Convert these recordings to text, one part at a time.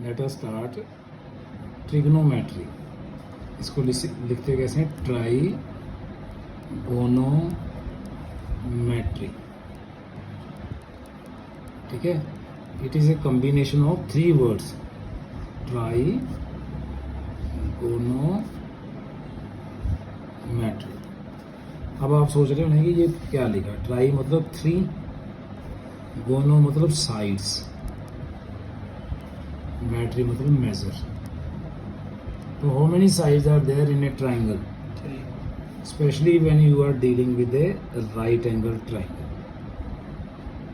Let us start trigonometry. इसको लिखते कैसे हैं? ट्राइगोनोमेट्री। ठीक है, it is a combination of 3 words, trigonometry. अब आप सोच रहे होंगे कि ये क्या लिखा? ट्राई मतलब 3, गोनो मतलब साइड्स, मेट्री मतलब मेजर। तो how many sides are there in a triangle? Specially when you are dealing with a right angle triangle.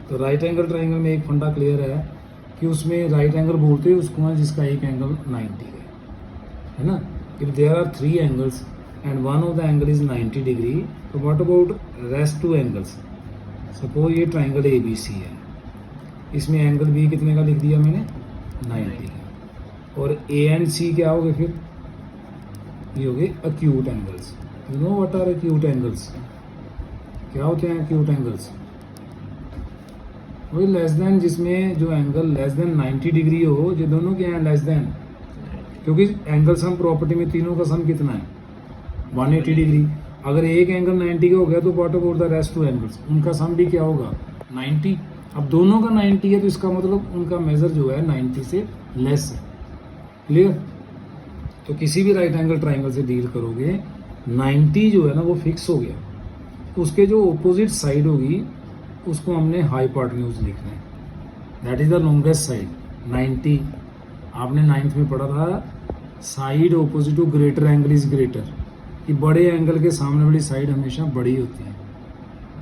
तो राइट एंगल ट्राइंगल में एक फंडा क्लियर है कि उसमें राइट एंगल बोलते हैं उसको है जिसका एक एंगल 90 है ना। If there are 3 angles and one of the angle is 90 degree, तो what about rest 2 angles? Suppose ये ट्राइंगल ABC है, इसमें एंगल B कितने का लिख दिया मैंने? 90। और A एंड C क्या हो गए फिर? ये हो गए acute angles. You know what are acute angles? क्या होते हैं अक्यूट एंगल्स? वही लेस देन, जिसमें जो एंगल लेस देन 90 डिग्री हो, ये दोनों क्या है? Less than. क्योंकि एंगल सम प्रॉपर्टी में तीनों का सम कितना है? 180 डिग्री। अगर एक एंगल 90 का हो गया तो what about the rest 2 angles? उनका सम भी क्या होगा? 90। अब दोनों का 90 है तो इसका मतलब उनका मेजर जो है 90 से लेस है। क्लियर? तो किसी भी राइट एंगल ट्राइंगल से डील करोगे, 90 जो है ना वो फिक्स हो गया। उसके जो ऑपोजिट साइड होगी उसको हमने हाइपोटेन्यूज लिखना है, that is the longest side. 90 आपने 9th में पढ़ा था, side opposite to greater angle is greater, कि बड़े एंगल के सामने वाली साइड हमेशा बड़ी होती है।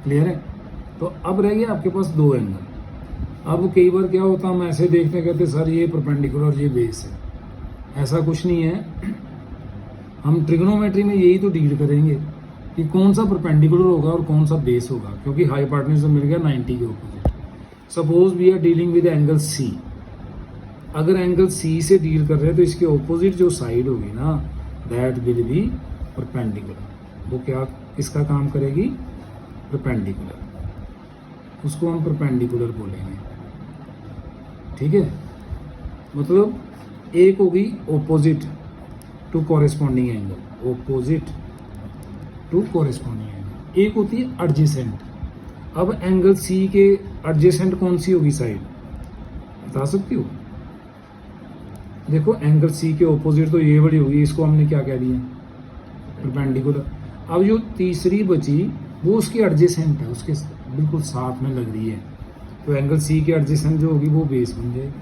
क्लियर है? तो अब रह गया आपके पास 2 एंगल। अब कई बार क्या होता है, हम ऐसे देखते कहते सर ये परपेंडिकुलर और ये बेस है। ऐसा कुछ नहीं है। हम ट्रिग्नोमेट्री में यही तो डील करेंगे कि कौन सा परपेंडिकुलर होगा और कौन सा बेस होगा, क्योंकि हाइपोटेन्यूज मिल गया 90 के opposite. Suppose we are dealing with angle C। अगर एंगल C से डील कर रहे हैं तो इसके ऑपोजिट जो साइड होगी ना, दैट विल बी परपेंडिकुलर। वो क्या किसका काम करेगी? परपेंडिकुलर। उसको हम परपेंडिकुलर बोलेंगे। ठीक है, मतलब एक होगी opposite to corresponding angle, opposite to corresponding angle. एक होती है एडजेसेंट। अब एंगल C के एडजेसेंट कौन सी होगी साइड? बता सकती हो? देखो एंगल C के ऑपोजिट तो ये वाली होगी, इसको हमने क्या कह दिया? परपेंडिकुलर। अब जो तीसरी बची वो उसके एडजेसेंट है, उसके बिल्कुल साथ में लग रही है, तो एंगल C के एडजेसेंट जो होगी वो बेस बन जाएगी।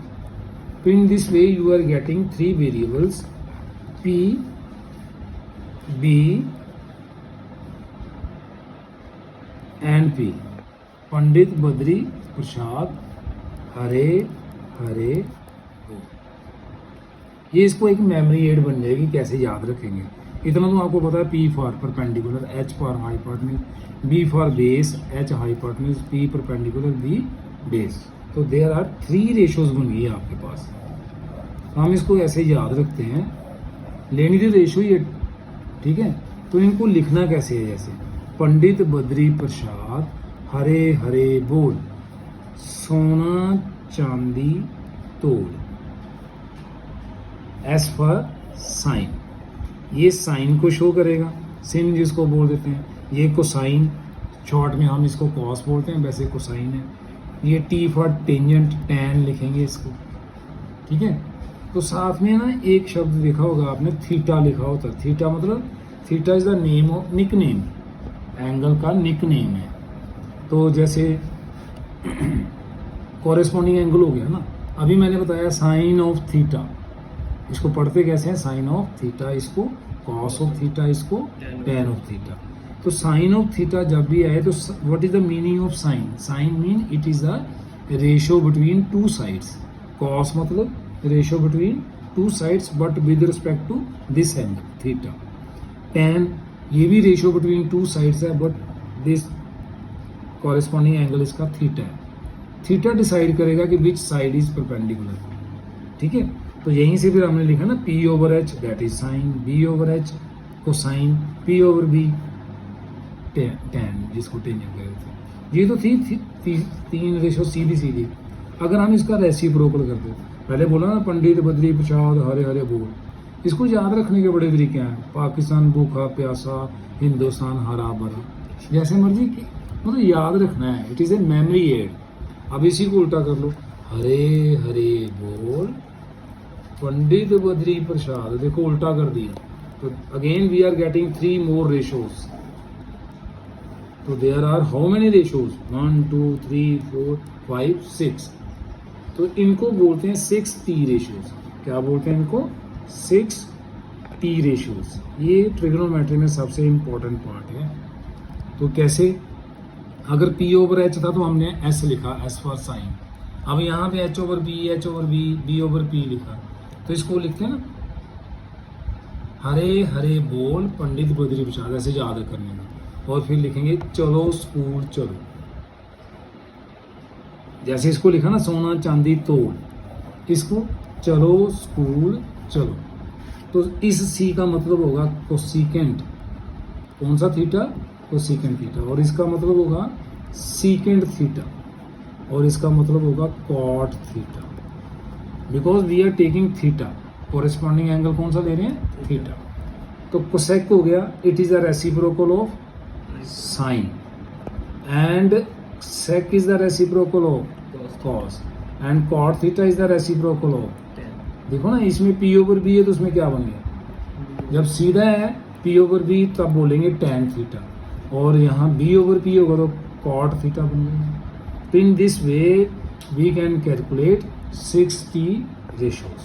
तो in this way you are getting 3 variables P, B एंड P। पंडित बद्री प्रसाद हरे हरे हो। ये इसको एक मेमोरी एड बन जाएगी, कैसे याद रखेंगे। इतना तो आपको पता है, P for perpendicular, H for hypotenuse, B for base, H hypotenuse, P perpendicular, B base. तो देयर आर 3 रेशोज बन गई आपके पास। हम इसको ऐसे याद रखते हैं, लेनी थी रेशो ये। ठीक है, तो इनको लिखना कैसे है? जैसे पंडित बद्री प्रसाद हरे हरे बोल, सोना चांदी तोड़। एस फॉर साइन, ये साइन को शो करेगा, सिन जिसको बोल देते हैं। ये कोसाइन, शॉर्ट में हम इसको कॉस बोलते हैं, वैसे कोसाइन है। ये टी फॉर टेंजेंट, टैन लिखेंगे इसको। ठीक है, तो साथ में ना एक शब्द लिखा होगा आपने, थीटा लिखा होता है। थीटा मतलब, theta is the name of nick name, angle का निक नेम है। तो जैसे कॉरेस्पॉन्डिंग एंगल हो गया ना, अभी मैंने बताया साइन ऑफ थीटा, इसको पढ़ते कैसे हैं? साइन ऑफ थीटा, इसको कॉस ऑफ थीटा, इसको टैन ऑफ थीटा। तो साइन ऑफ थीटा जब भी आए तो what is the meaning of sine? Sine mean it is the ratio between 2 sides. Cos मतलब ratio between 2 sides but with respect to this angle theta. Tan ये भी ratio between 2 sides है, but this corresponding angle इसका theta है। Theta decide करेगा कि which side is perpendicular. ठीक है, तो यहीं से फिर हमने लिखा ना P over H that is sine, B over H cosine, P over B tan, जिसको टेंजेंट कह रहे थे। ये तो थी 3 रेशो सीधी सीधी। अगर हम इसका रेसिप्रोकल करते पहले बोला ना पंडित बद्री प्रसाद हरे हरे बोल, इसको याद रखने के बड़े तरीके हैं। पाकिस्तान भूखा प्यासा, हिंदुस्तान हरा भरा, जैसे मर्जी की मतलब याद रखना है। It is a memory aid. अब इसी को उल्टा कर लो, हरे हरे बोल पंडित बद्री प्रसाद, देखो उल्टा कर दिया। तो again we are getting 3 more ratios। तो there are how many ratios, 1 2 3 4 5 6। तो इनको बोलते हैं 6T रेशियोज। क्या बोलते हैं इनको? 6T ratios. ये ट्रिग्नोमेट्री में सबसे इंपॉर्टेंट पार्ट है। तो कैसे, अगर P ओवर H था तो हमने S लिखा, S फॉर साइन। अब यहाँ पे H over B, H over B, B over P लिखा, तो इसको लिखते हैं ना हरे हरे बोल पंडित बद्री प्रसाद, ऐसे याद करने में। और फिर लिखेंगे चलो स्कूल चलो, जैसे इसको लिखा ना सोना चांदी तोल, इसको चलो स्कूल चलो। तो इस सी का मतलब होगा कोसिकेंट, कौन सा थीटा? Cosecant theta. और इसका मतलब होगा सीकेंट थीटा, और इसका मतलब होगा cot theta, because we are taking theta. Corresponding angle कौन सा ले रहे हैं? थीटा। तो कोसेक हो गया, it is the reciprocal of sine, and sec is the reciprocal of cos, and cot theta is the reciprocal of। देखो ना इसमें P ओवर B है तो उसमें क्या बन गया? जब सीधा है P ओवर B तब बोलेंगे tan थीटा, और यहाँ B ओवर P होगा तो cot थीटा बन गया। तो in this way we can calculate 6T ratios।